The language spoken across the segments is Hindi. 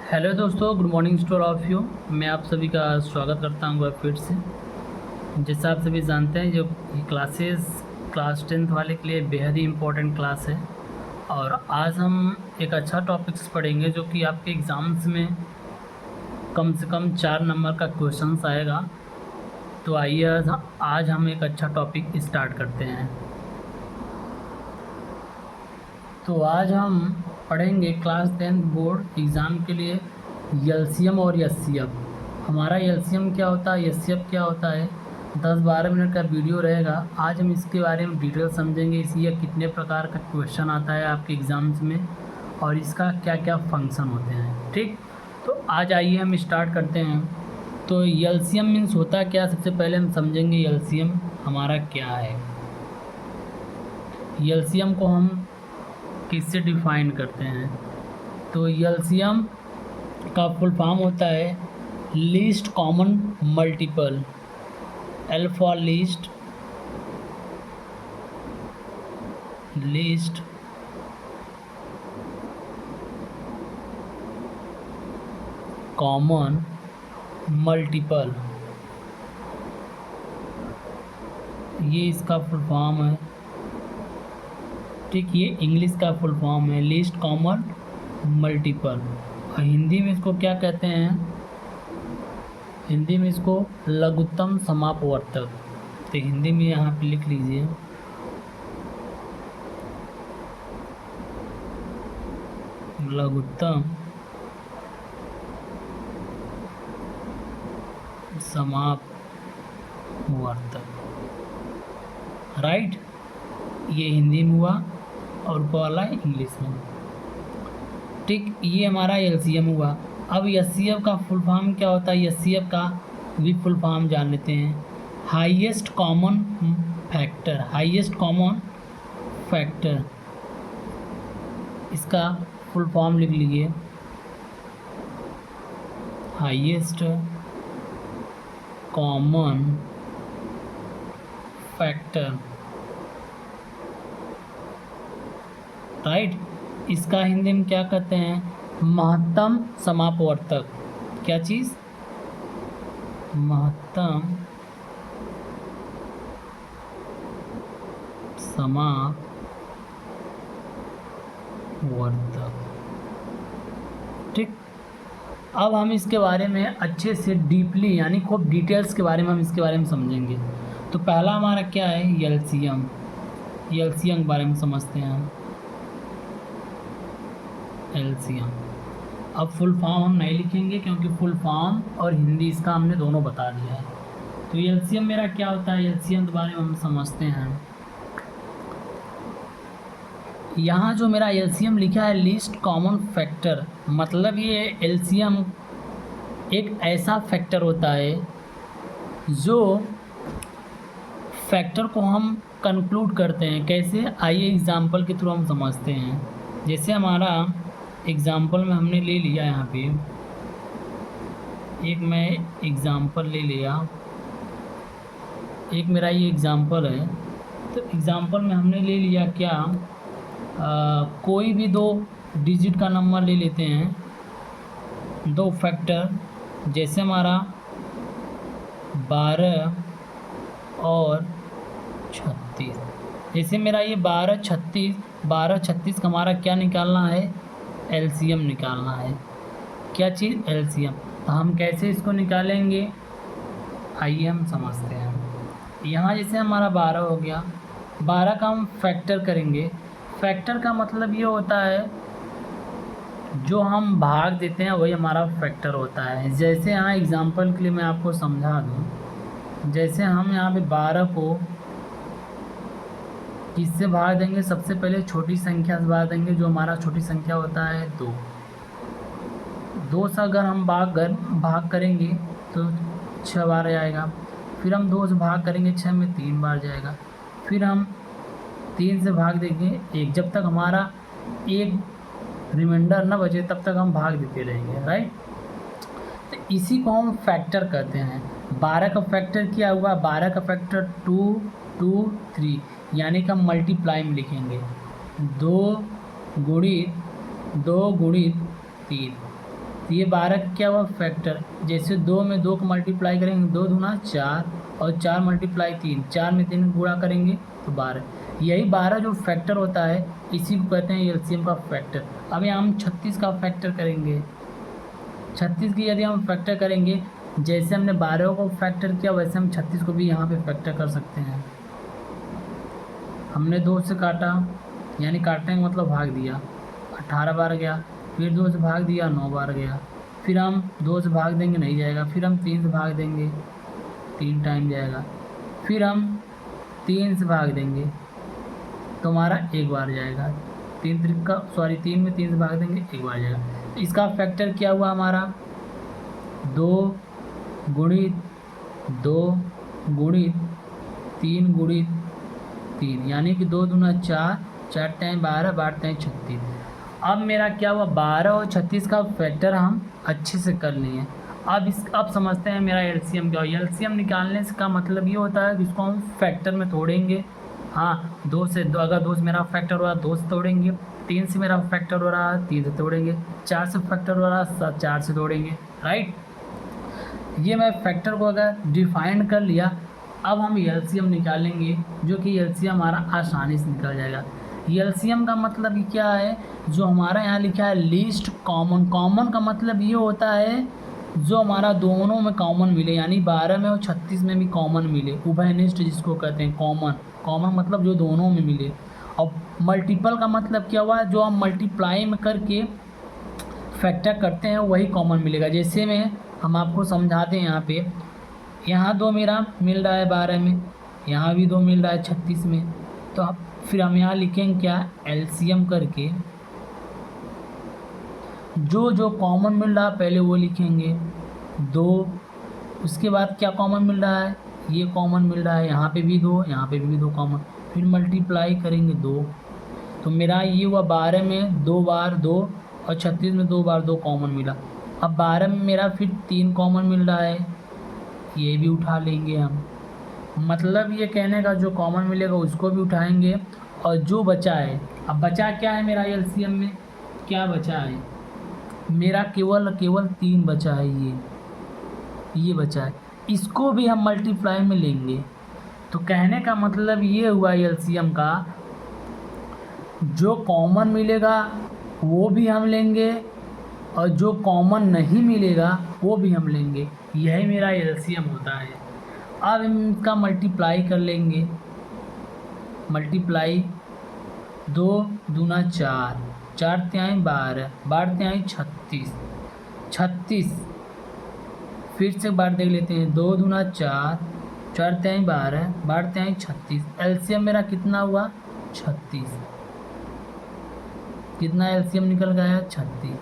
हेलो दोस्तों, good morning to all of you. मैं आप सभी का स्वागत करता हूँ फिर से। जैसा आप सभी जानते हैं, जो ये क्लास 10th वाले के लिए बेहद ही इम्पोर्टेंट क्लास है। और आज हम एक अच्छा टॉपिक्स पढ़ेंगे जो कि आपके एग्ज़ाम्स में कम से कम 4 नंबर का क्वेश्चंस आएगा। तो आइए आज हम एक अच्छा टॉपिक स्टार्ट करते हैं। तो आज हम पढ़ेंगे क्लास 10th बोर्ड एग्ज़ाम के लिए एलसीएम और एचसीएफ। हमारा एलसीएम क्या होता है, एचसीएफ क्या होता है, 10-12 मिनट का वीडियो रहेगा। आज हम इसके बारे में डिटेल समझेंगे, इसी कितने प्रकार का क्वेश्चन आता है आपके एग्ज़ाम्स में और इसका क्या क्या फंक्शन होते हैं। ठीक, तो आज आइए हम स्टार्ट करते हैं। तो एलसीएम मीन्स होता क्या, सबसे पहले हम समझेंगे एलसीएम हमारा क्या है। एलसीएम को हम किससे डिफाइन करते हैं, तो एलसीएम का फुल फॉर्म होता है least common multiple. L for least common multiple, ये इसका फुल फॉर्म है। ठीक, ये इंग्लिश का फुल फॉर्म है लीस्ट कॉमन मल्टीपल। और हिंदी में इसको क्या कहते हैं, हिंदी में इसको लघुत्तम समापवर्तक। तो हिंदी में यहाँ पे लिख लीजिए लघुत्तम समापवर्तक। राइट, ये हिंदी में हुआ और ऊपर वाला इंग्लिश में। ठीक, ये हमारा एलसीएम हुआ। अब एचसीएफ का फुल फॉर्म क्या होता है, एचसीएफ का भी फुल फॉर्म जान लेते हैं। Highest common factor, highest common factor, इसका फुल फॉर्म लिख लीजिए हाईएस्ट कॉमन फैक्टर। राइट, इसका हिंदी में क्या कहते हैं, महत्तम समापवर्तक। क्या चीज़, महत्तम समापवर्तक। ठीक, अब हम इसके बारे में अच्छे से डीपली यानी खूब डिटेल्स के बारे में हम इसके बारे में समझेंगे। तो पहला हमारा क्या है, एलसीएम। एलसीएम के बारे में समझते हैं हम। एलसीएम, अब फुल फॉर्म हम नहीं लिखेंगे क्योंकि फुल फॉर्म और हिंदी इसका हमने दोनों बता दिया है। तो एलसीएम मेरा क्या होता है, एलसीएम के बारे में हम समझते हैं। यहाँ जो मेरा एलसीएम लिखा है लीस्ट कॉमन फैक्टर, मतलब ये एलसीएम एक ऐसा फैक्टर होता है जो फैक्टर को हम कंक्लूड करते हैं। कैसे, आइए एग्जाम्पल के थ्रू हम समझते हैं। जैसे हमारा एग्ज़ाम्पल में हमने ले लिया, यहाँ पे एक मैं एग्ज़ाम्पल ले लिया, एक मेरा ये एग्ज़ाम्पल है। तो एग्ज़ाम्पल में हमने ले लिया क्या, कोई भी 2 डिजिट का नंबर ले लेते हैं, 2 फैक्टर। जैसे हमारा 12 और 36। जैसे मेरा ये 12 36 का हमारा क्या निकालना है, एलसीएम निकालना है। क्या चीज़, एलसीएम। तो हम कैसे इसको निकालेंगे, आइए हम समझते हैं। यहाँ जैसे हमारा 12 हो गया, 12 का हम फैक्टर करेंगे। फैक्टर का मतलब ये होता है जो हम भाग देते हैं वही हमारा फैक्टर होता है। जैसे यहाँ एग्जांपल के लिए मैं आपको समझा दूँ, जैसे हम यहाँ पे 12 को किससे भाग देंगे, सबसे पहले छोटी संख्या से भाग देंगे, जो हमारा छोटी संख्या होता है 2 से अगर हम भाग करेंगे तो 6 बार आएगा। फिर हम 2 से भाग करेंगे 6 में 3 बार जाएगा। फिर हम 3 से भाग देंगे 1, जब तक हमारा एक रिमाइंडर न बचे तब तक हम भाग देते रहेंगे। राइट, तो इसी को हम फैक्टर कहते हैं। 12 का फैक्टर क्या हुआ, 12 का फैक्टर 2 2 3, यानी कि हम मल्टीप्लाई में लिखेंगे 2 गुणित 3। तो ये 12 का क्या हुआ फैक्टर। जैसे 2 में 2 को मल्टीप्लाई करेंगे 2 दूना 4 और 4 मल्टीप्लाई 3, 4 में 3 गुणा करेंगे तो 12। यही 12 जो फैक्टर होता है इसी को कहते हैं एलसीएम का फैक्टर। अब यहाँ हम 36 का फैक्टर करेंगे। 36 की यदि हम फैक्टर करेंगे, जैसे हमने 12 को फैक्टर किया वैसे हम 36 को भी यहाँ पे फैक्टर कर सकते हैं। हमने 2 से काटा, यानी काटने का मतलब भाग दिया, 18 बार गया, फिर 2 से भाग दिया 9 बार गया, फिर हम 2 से भाग देंगे नहीं जाएगा, फिर हम 3 से भाग देंगे 3 टाइम जाएगा, फिर हम 3 से भाग देंगे तो हमारा 1 बार जाएगा। 3 में 3 से भाग देंगे 1 बार जाएगा। तो इसका फैक्टर क्या हुआ हमारा 2 गुणित 2 गुणित 3 गुणित 3, यानी कि 2 दूना 4, 4 टाइम 12, 12 टाइम 36। अब मेरा क्या हुआ 12 और 36 का फैक्टर हम अच्छे से कर लिए। अब समझते हैं मेरा एलसीएम क्या हो। एलसीएम निकालने का मतलब ये होता है कि इसको हम फैक्टर में तोड़ेंगे। हाँ, 2 से अगर 2 से मेरा फैक्टर हो रहा है 2 से तोड़ेंगे, 3 से मेरा फैक्टर हो रहा है 3 से तोड़ेंगे, 4 से फैक्टर हो रहा है 4 से तोड़ेंगे, राइट। ये मैं फैक्टर को अगर डिफाइन कर लिया, अब हम एलसीएम निकालेंगे, जो कि एलसीएम हमारा आसानी से निकल जाएगा। एलसीएम का मतलब क्या है, जो हमारा यहाँ लिखा है लीस्ट कॉमन। कॉमन का मतलब ये होता है जो हमारा दोनों में कॉमन मिले, यानी 12 में और 36 में भी कॉमन मिले, उभयनिष्ठ जिसको कहते हैं कॉमन। कॉमन मतलब जो दोनों में मिले। और मल्टीपल का मतलब क्या हुआ, जो हम मल्टीप्लाई में करके फैक्टर करते हैं वही कॉमन मिलेगा। जैसे में हम आपको समझाते हैं, यहाँ 2 मेरा मिल रहा है 12 में, यहाँ भी 2 मिल रहा है 36 में, तो फिर हम यहाँ लिखेंगे क्या, एलसीएम करके जो कॉमन मिल रहा है पहले वो लिखेंगे 2, उसके बाद क्या कॉमन मिल रहा है, ये कॉमन मिल रहा है, यहाँ पे भी 2, यहाँ पे भी 2 कॉमन, फिर मल्टीप्लाई करेंगे 2, तो मेरा ये हुआ 12 में 2 बार 2 और 36 में 2 बार 2 कॉमन मिला। अब 12 में मेरा फिर 3 कॉमन मिल रहा है, ये भी उठा लेंगे हम। मतलब ये कहने का जो कॉमन मिलेगा उसको भी उठाएंगे, और जो बचा है, अब बचा क्या है मेरा एलसीएम में, क्या बचा है मेरा, केवल 3 बचा है, ये बचा है, इसको भी हम मल्टीप्लाई में लेंगे। तो कहने का मतलब ये हुआ एलसीएम का, जो कॉमन मिलेगा वो भी हम लेंगे और जो कॉमन नहीं मिलेगा वो भी हम लेंगे। यही मेरा एलसीएम होता है। अब हम इसका मल्टीप्लाई कर लेंगे। मल्टीप्लाई 2 दूना 4, 4 तिहाई 12, 12 तिहाई 36, 36 फिर से बार देख लेते हैं, 2 दूना 4, 4 तिहाई 12, 12 तिहाई 36। एलसीएम मेरा कितना हुआ 36। कितना एलसीएम निकल गया 36।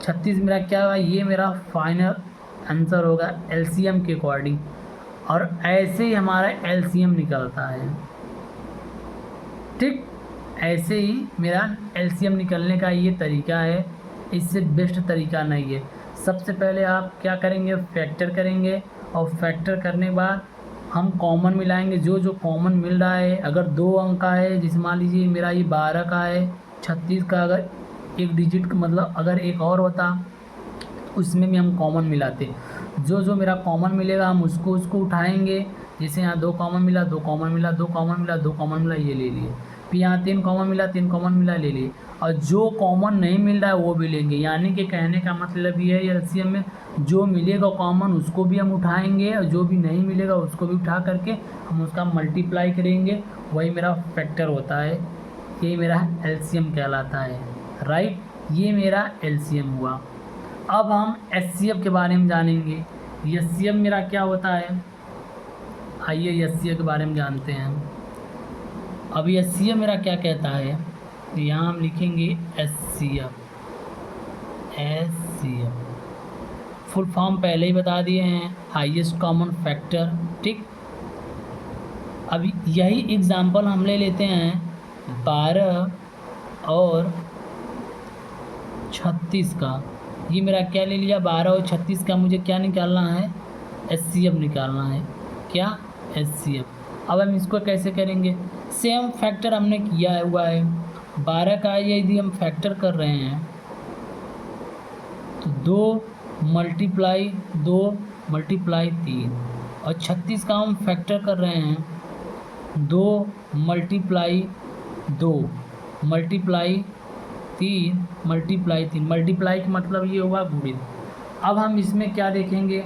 36 मेरा क्या हुआ, ये मेरा फाइनल आंसर होगा एलसीएम के अकॉर्डिंग। और ऐसे ही हमारा एलसीएम निकलता है, ठीक। ऐसे ही मेरा एलसीएम निकलने का ये तरीका है, इससे बेस्ट तरीका नहीं है। सबसे पहले आप क्या करेंगे, फैक्टर करेंगे, और फैक्टर करने के बाद हम कॉमन मिलाएंगे। जो कॉमन मिल रहा है, अगर 2 अंक का है, जैसे मान लीजिए मेरा ये 12 का है, 36 का अगर एक डिजिट का मतलब अगर एक और होता उसमें भी हम कॉमन मिलाते। जो मेरा कॉमन मिलेगा हम उसको उठाएंगे। जैसे यहाँ 2 कॉमन मिला, 2 कॉमन मिला, 2 कॉमन मिला, 2 कॉमन मिला, ये ले लिए। फिर यहाँ 3 कॉमन मिला, 3 कॉमन मिला, ले लिए। और जो कॉमन नहीं मिल रहा है वो भी लेंगे। यानी कि कहने का मतलब ये है एलसीएम में जो मिलेगा कॉमन उसको भी हम उठाएंगे, और जो भी नहीं मिलेगा उसको भी उठा करके हम उसका मल्टीप्लाई करेंगे, वही मेरा फैक्टर होता है। यही मेरा एलसीएम कहलाता है, राइट। ये मेरा एलसीएम हुआ। अब हम एचसीएफ के बारे में जानेंगे। एचसीएफ मेरा क्या होता है, आइए एचसीएफ के बारे में जानते हैं। अब एचसीएफ मेरा क्या कहता है, यहाँ हम लिखेंगे एचसीएफ। फुल फॉर्म पहले ही बता दिए हैं, हाईएस्ट कॉमन फैक्टर, ठीक। अब यही एग्जाम्पल हम ले लेते हैं 12 और 36 का। ये मेरा क्या ले लिया, 12 और 36 का मुझे क्या निकालना है, एचसीएफ निकालना है। क्या, एचसीएफ। अब हम इसको कैसे करेंगे, सेम फैक्टर हमने किया हुआ है। 12 का यदि हम फैक्टर कर रहे हैं तो 2 मल्टीप्लाई 3, और 36 का हम फैक्टर कर रहे हैं 2 मल्टीप्लाई 2 मल्टीप्लाई 3 मल्टीप्लाई का मतलब ये हुआ गुणित। अब हम इसमें क्या देखेंगे,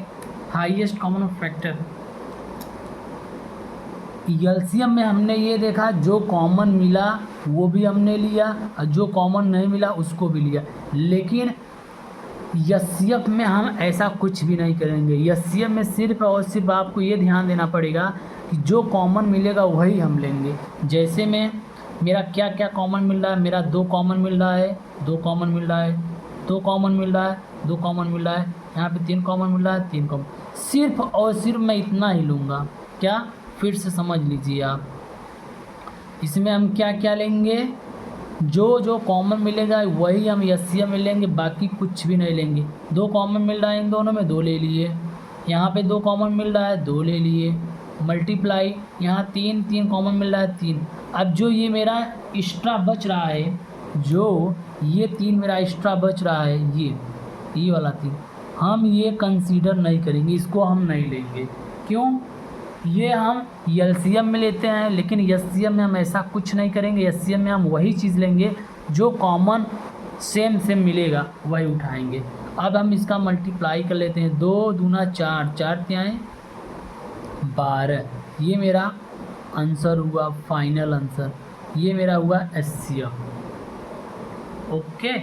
हाईएस्ट कॉमन फैक्टर। एलसीएम में हमने ये देखा जो कॉमन मिला वो भी हमने लिया और जो कॉमन नहीं मिला उसको भी लिया, लेकिन एचसीएफ में हम ऐसा कुछ भी नहीं करेंगे। एचसीएफ में सिर्फ और सिर्फ आपको ये ध्यान देना पड़ेगा कि जो कॉमन मिलेगा वही हम लेंगे। जैसे में मेरा क्या क्या कॉमन मिल रहा है, मेरा 2 कॉमन मिल रहा है, 2 कॉमन मिल रहा है, 2 कॉमन मिल रहा है, 2 कॉमन मिल रहा है, यहाँ पे 3 कॉमन मिल रहा है, 3 कॉमन। सिर्फ और सिर्फ मैं इतना ही लूँगा। क्या, फिर से समझ लीजिए आप, इसमें हम क्या क्या लेंगे, जो जो कॉमन मिलेगा वही हम एचसीएफ में लेंगे, बाकी कुछ भी नहीं लेंगे। 2 कॉमन मिल रहा है इन दोनों में, 2 ले लिए। यहाँ पे 2 कॉमन मिल रहा है, 2 ले लिए। मल्टीप्लाई यहाँ 3 कॉमन मिल रहा है, 3। अब जो ये मेरा एक्स्ट्रा बच रहा है, जो ये 3 मेरा एक्स्ट्रा बच रहा है, ये वाला 3 हम ये कंसीडर नहीं करेंगे, इसको हम नहीं लेंगे। क्यों? ये हम एलसीएम में लेते हैं, लेकिन एचसीएफ में हम ऐसा कुछ नहीं करेंगे। एचसीएफ में हम वही चीज़ लेंगे जो कॉमन सेम मिलेगा वही उठाएंगे। अब हम इसका मल्टीप्लाई कर लेते हैं, 2 दूना 4, 4 त्याएँ 12। ये मेरा आंसर हुआ, फाइनल आंसर ये मेरा हुआ एचसीएफ। ओके,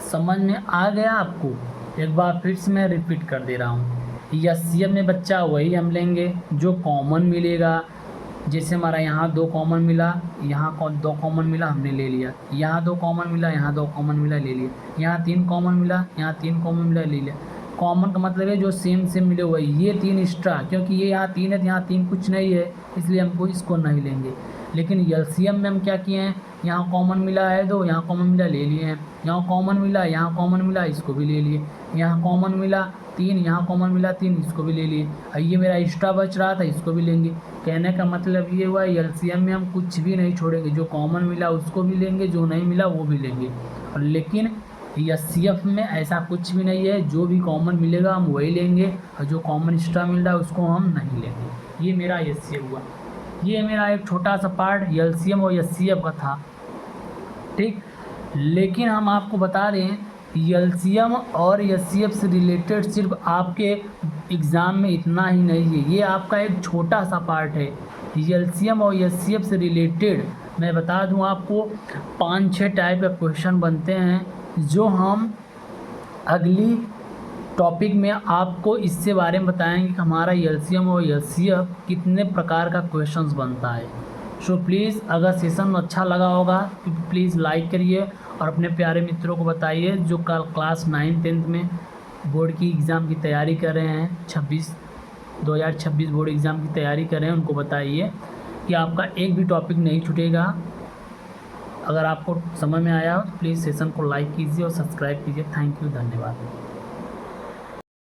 समझ में आ गया आपको? एक बार फिर से मैं रिपीट कर दे रहा हूँ। एचसीएफ में बच्चा वही हम लेंगे जो कॉमन मिलेगा। जैसे हमारा यहाँ 2 कॉमन मिला, यहाँ 2 कॉमन मिला, हमने ले लिया। यहाँ 2 कॉमन मिला, यहाँ 2 कॉमन मिला, ले लिया। यहाँ 3 कॉमन मिला, यहाँ 3 कॉमन मिला, ले लिया। कॉमन का मतलब है जो सेम मिले वही। ये 3 एक्स्ट्रा, क्योंकि ये यहाँ 3 है तो यहाँ 3 कुछ नहीं है, इसलिए हमको इसको नहीं लेंगे। लेकिन एलसीएम में हम क्या किए हैं, यहाँ कॉमन मिला है 2, यहाँ कॉमन मिला, ले लिए हैं। यहाँ कॉमन मिला, यहाँ कॉमन मिला, इसको भी ले लिए। यहाँ कॉमन मिला 3, यहाँ कॉमन मिला 3, इसको भी ले लिए। और ये मेरा एक्स्ट्रा बच रहा था, इसको भी लेंगे। कहने का मतलब ये हुआ एलसीएम में हम कुछ भी नहीं छोड़ेंगे, जो कॉमन मिला उसको भी लेंगे, जो नहीं मिला वो भी लेंगे। और लेकिन एचसीएफ में ऐसा कुछ भी नहीं है, जो भी कॉमन मिलेगा हम वही लेंगे, और जो कॉमन एक्स्ट्रा मिल रहा है उसको हम नहीं लेंगे। ये मेरा एचसीएफ हुआ। ये मेरा एक छोटा सा पार्ट एलसीएम और एचसीएफ का था, ठीक। लेकिन हम आपको बता दें एलसीएम और एचसीएफ से रिलेटेड सिर्फ आपके एग्ज़ाम में इतना ही नहीं है, ये आपका एक छोटा सा पार्ट है। एलसीएम और एचसीएफ से रिलेटेड मैं बता दूं आपको 5-6 टाइप के क्वेश्चन बनते हैं, जो हम अगली टॉपिक में आपको इससे बारे में बताएंगे कि हमारा एलसीएम और एचसीएफ कितने प्रकार का क्वेश्चंस बनता है। सो प्लीज़, अगर सेशन अच्छा लगा होगा तो प्लीज़ लाइक करिए और अपने प्यारे मित्रों को बताइए जो कल क्लास 9-10 में बोर्ड की एग्ज़ाम की तैयारी कर रहे हैं, 2026 बोर्ड एग्ज़ाम की तैयारी कर रहे हैं, उनको बताइए कि आपका एक भी टॉपिक नहीं छूटेगा। अगर आपको समझ में आया तो प्लीज़ सेशन को लाइक कीजिए और सब्सक्राइब कीजिए। थैंक यू, धन्यवाद।